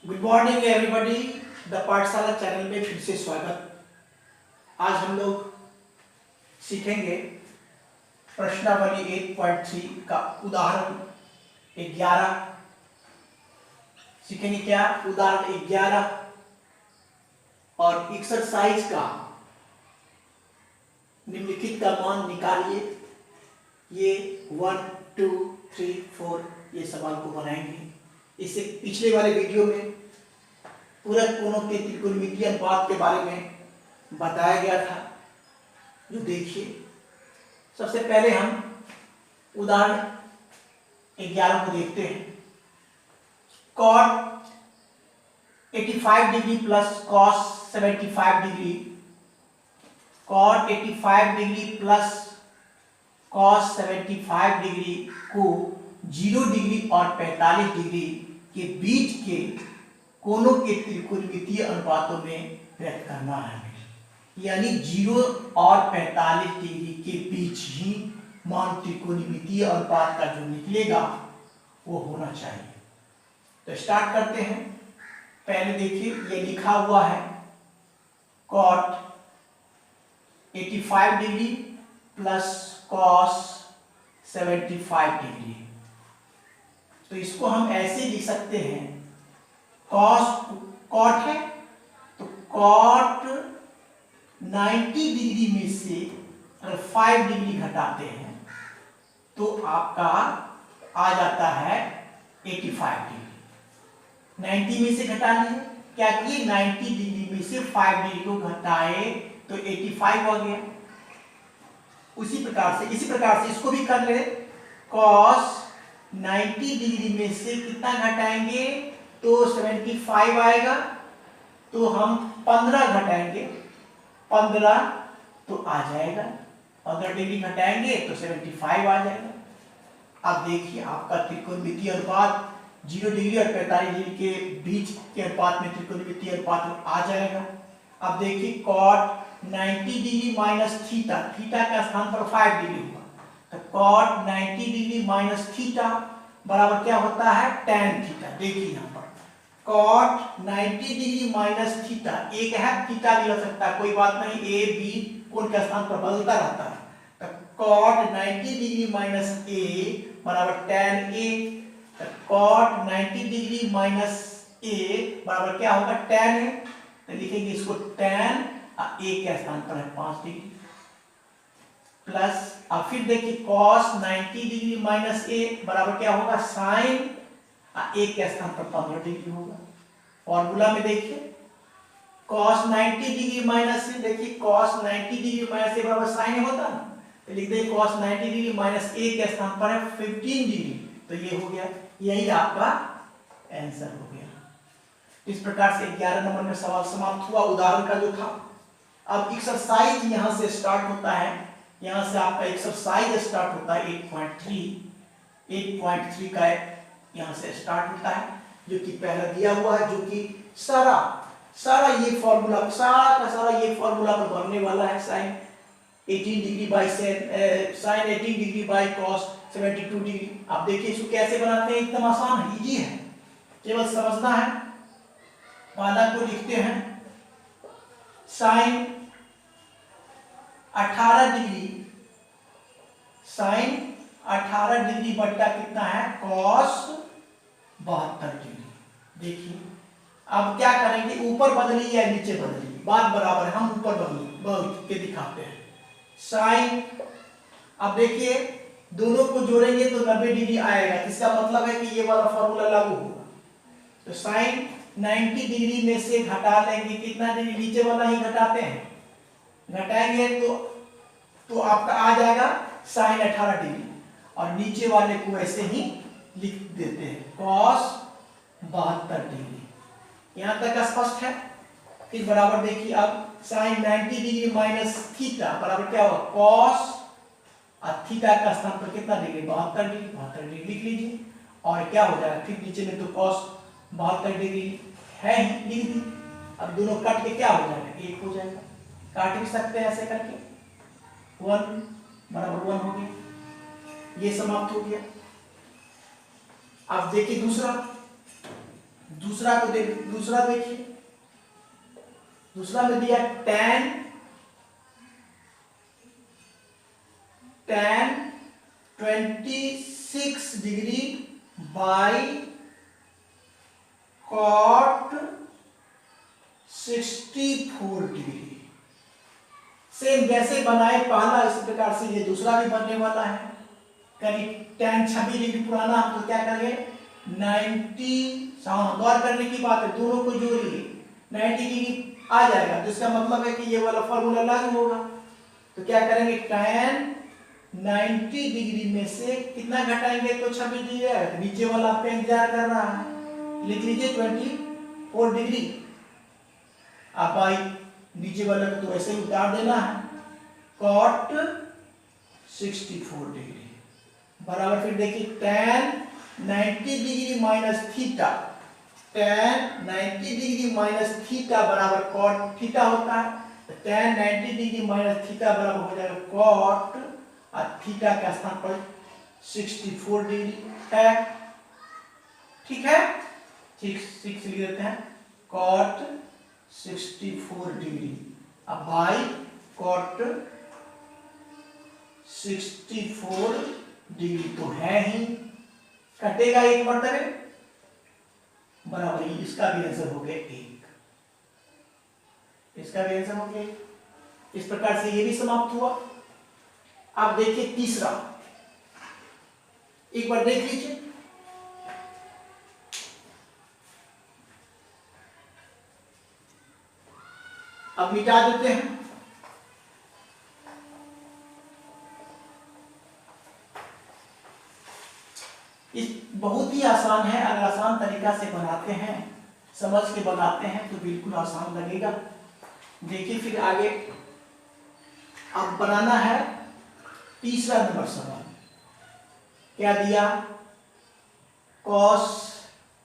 Good morning everybody. The पाठशाला channel में फिर से स्वागत। आज हम लोग सीखेंगे प्रश्नावली 8.3 का उदाहरण 11। सीखेंगे क्या? उदाहरण 11 और एक्सरसाइज का निम्नलिखित का मान निकालिए। ये 1, 2, 3, 4 ये सवाल को बनाएंगे। इससे पिछले वाले वीडियो में पूरक कोणों के त्रिकोणमितीय अनुपात के बारे में बताया गया था, जो देखिए। सबसे पहले हम उदाहरण 11 को देखते हैं। cot 85 degree plus cos 75 degree, cot 85 degree plus cos 75 degree को 0 डिग्री और 45 डिग्री के बीच के कोणों के त्रिकोणमितीय अनुपातों में व्यक्त करना है। यानी 0 और 45 डिग्री के बीच ही मान त्रिकोणमितीय अनुपात का जो निकलेगा वो होना चाहिए। तो स्टार्ट करते हैं। पहले देखिए, ये लिखा हुआ है cot 85 degree plus cos 75 degree. तो इसको हम ऐसे लिख सकते हैं, cot है तो cot 90 डिग्री में से अगर 5 डिग्री घटाते हैं तो आपका आ जाता है 85 डिग्री। 90 में से घटा लिए, क्या किए? 90 डिग्री में से 5 डिग्री को घटाए तो 85 हो गया। इसी प्रकार से इसको भी कर ले। cos 90 डिग्री में से कितना घटाएंगे तो 75 आएगा, तो हम 15 घटाएंगे, 15 तो आ जाएगा। 15 डिग्री घटाएंगे तो 75 आ जाएगा। अब देखिए, आपका त्रिकोणमितीय अनुपात 0 डिग्री और 45 डिग्री के बीच के अनुपात में त्रिकोणमितीय अनुपात आ जाएगा। अब देखिए, cot 90 degree minus theta, theta का स्थान पर 5 डिग्री हुआ, तो cot 90 डिग्री माइनस थीटा बराबर क्या होता है? tan theta. देखिए यहाँ पर cot 90 डिग्री माइनस थीटा, एक है थीटा भी हो सकता है, कोई बात नहीं, ए बी कोण के स्थान पर बदलता रहता है। तो cot 90 डिग्री माइनस ए बराबर tan ए, तो cot 90 डिग्री माइनस ए बराबर क्या होगा? tan ए। तो लिखेंगे इसको tan, ए के स्थान पर है 5 डिग्री, प्लस अब फिर देखिए cos 90 डिग्री माइनस ए बराबर क्या होगा? sin, ए के स्थान पर 15 डिग्री होगा। फॉर्मूला में देखिए cos 90 डिग्री माइनस से, देखिए cos 90 डिग्री माइनस ए बराबर sin होता ना, तो लिख दें cos 90 डिग्री माइनस ए के स्थान पर है 15 डिग्री, तो ये हो गया, यही आपका आंसर हो गया। इस प्रकार से 11 नंबर में सवाल समाप्त हुआ, उदाहरण का जो था। अब एक्सरसाइज यहां से स्टार्ट होता है, यहां से आपका एक्सरसाइज स्टार्ट होता है 8.3 का यहां से स्टार्ट होता है, जो कि पहला दिया हुआ है, जो कि सारा ये फॉर्मूला ये फॉर्मूला पर बनने वाला है। sin 18 degree by sin 18 degree by cos 72 degree. आप देखिए इसको कैसे बनाते हैं, एकदम आसान है, इजी है, केवल समझना है। पहला को लिखते हैं sin 18 डिग्री, sin 18 डिग्री बट्टा कितना है? cos 72 degree. देखिए अब क्या करेंगे, ऊपर बदली या नीचे बदली, बात बराबर है, हम ऊपर बदल के दिखाते हैं। sin, अब देखिए दोनों को जोड़ेंगे तो 90 डिग्री आएगा, इसका मतलब है कि ये वाला फॉर्मूला लागू होगा। तो sin 90 डिग्री में से घटा लेंगे, कितना डिग्री? नीचे वाला ही घटाते हैं, घटाएंगे तो आपका आ जाएगा sin 18 डिग्री, और नीचे वाले को ऐसे ही लिख देते हैं cos 72 डिग्री। यहां तक स्पष्ट है? फिर बराबर देखिए, अब sin 90 डिग्री माइनस थीटा बराबर क्या होगा? cos, थीटा का स्थान पर कितना डिग्री? 72 डिग्री, 72 डिग्री लिख लीजिए, और क्या हो जाएगा? फिर नीचे में तो cos 72 डिग्री है ही, लिख दी। अब दोनों कट के क्या हो जाएगा? 1 हो जाएगा। काट भी सकते हैं ऐसे करके, 1 बराबर 1 हो गया, ये समाप्त हो गया। अब देखिए दूसरा, दूसरा देखिए, दूसरा में दिया tan 26 degree by cot 64 degree. Same जैसे बनाए पहला, इस प्रकार से ये दूसरा भी बनने वाला है। करीब tan 26 डिग्री पुराना, हम तो क्या करेंगे 90, गौर करने की बात है, दोनों को जोड़िए 90 डिग्री आ जाएगा, तो इसका मतलब है कि ये वाला फॉर्मूला लागू होगा। तो क्या करेंगे, tan 90 डिग्री में से कितना घटाएंगे तो 26 डिग्री आएगा। नीचे वाला आपका इंतजार कर रहा है, लिख लीजिए 24 डिग्री। आप भाई नीचे वाले को तो ऐसे ही उतार देना है, cot 64 डिग्री बराबर, फिर देखिए tan 90 degree minus theta, tan 90 degree minus theta बराबर cot थीटा होता है। तो tan 90 डिग्री माइनस थीटा बराबर हो जाएगा cot, और थीटा का स्थान पर 64 डिग्री है। ठीक है, ठीक 6 लिख देते हैं, cot 64 डिग्री। अब बाई cot 64 डिग्री तो है ही, कटेगा एक मरतबे बराबर, इसका भी आंसर हो गया 1, इसका भी आंसर हो गया। इस प्रकार से ये भी समाप्त हुआ। अब देखिए तीसरा, एक बार देख लीजिए, अब मिटा देते हैं। इस बहुत ही आसान है, अगर आसान तरीका से बनाते हैं, समझ के बनाते हैं तो बिल्कुल आसान लगेगा। देखिए फिर आगे अब बनाना है तीसरा नंबर सवाल। क्या दिया, cos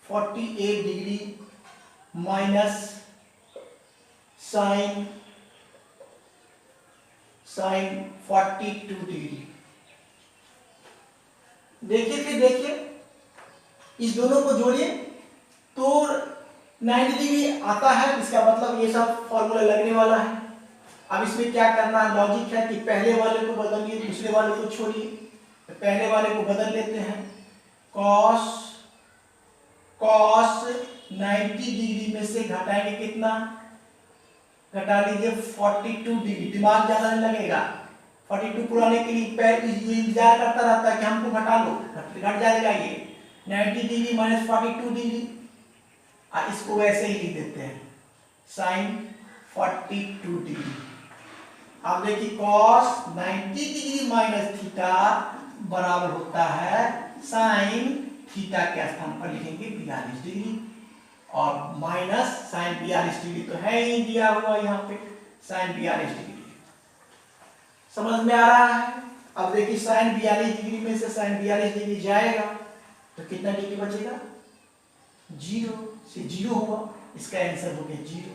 48 degree minus sine 42 degree. देखिए फिर देखिए, इस दोनों को जोड़िए तो 90 डिग्री आता है, इसका मतलब ये सब फॉर्मूला लगने वाला है। अब इसमें क्या करना है, लॉजिक है कि पहले वाले को बदलिए, दूसरे वाले को छोड़िए। तो पहले वाले को बदल लेते हैं, cos 90 डिग्री में से घटाएंगे कितना, घटा लीजिए 42 डिग्री। दिमाग ज्यादा नहीं लगेगा, 42 पुराने के लिए पैर इंतजार करता रहता है कि हमको घटा लो, घट जाएगा ये 90 डिग्री माइनस 42 डिग्री। इसको वैसे ही लिख देते हैं sin 42 डिग्री। अब देखिए cos 90 डिग्री माइनस थीटा बराबर होता है sin थीटा के स्थान पर लिखेंगे 42 डिग्री, और माइनस sin 42 डिग्री तो है ही दिया हुआ यहाँ पे, sin 42 डिग्री। समझ में आ रहा है। अब देखिए sin 42 डिग्री में से sin 42 डिग्री जाएगा तो कितना डिग्री बचेगा, 0 से 0 हुआ, इसका आंसर हो गया 0।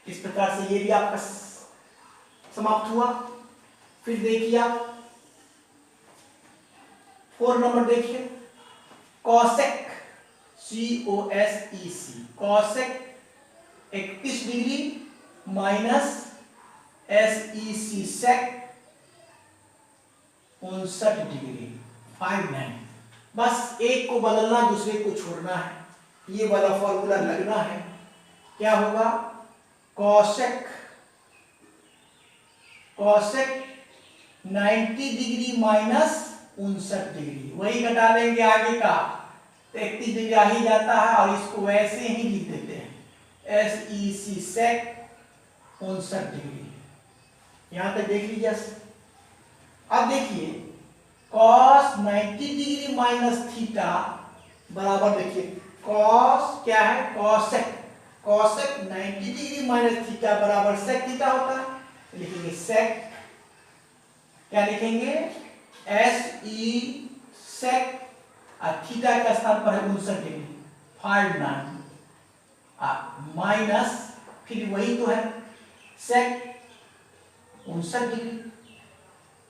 इस प्रकार से ये भी आपका समाप्त हुआ। फिर देखिए आप 4 नंबर देखिए, cosec COSEC, cosec 31 degree minus SEC sec 59 degree 59। बस एक को बदलना, दूसरे को छोड़ना है, ये वाला फॉर्मूला लगना है। क्या होगा, cosec 90 डिग्री माइनस 59 डिग्री, वही घटा लेंगे आगे का, तो 31 डिग्री आ ही जाता है, और इसको वैसे ही लिख देते हैं SEC sec 59 डिग्री। यहां तक देख लीजिए। अब देखिए cos 90 डिग्री माइनस थीटा बराबर, देखिए cos क्या है, cosec 90 डिग्री माइनस थीटा बराबर sec थीटा होता है, लिखेंगे sec, क्या लिखेंगे SE sec, और थीटा का स्थान पर है 59 डिग्री 59, माइनस फिर वही तो है sec 59 डिग्री,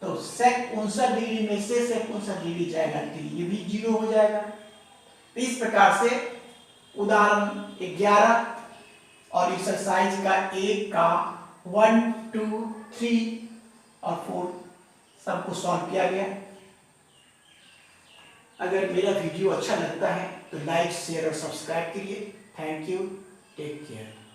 तो sec 59 डिग्री में से sec 59 डिग्री जाएगा, ये भी 0 हो जाएगा। तो इस प्रकार से उदाहरण 11 और एक्सरसाइज का 1 का 1, 2, 3 और 4 सबको सॉल्व किया गया। अगर मेरा वीडियो अच्छा लगता है तो लाइक, शेयर और सब्सक्राइब करिए। Thank you, take care.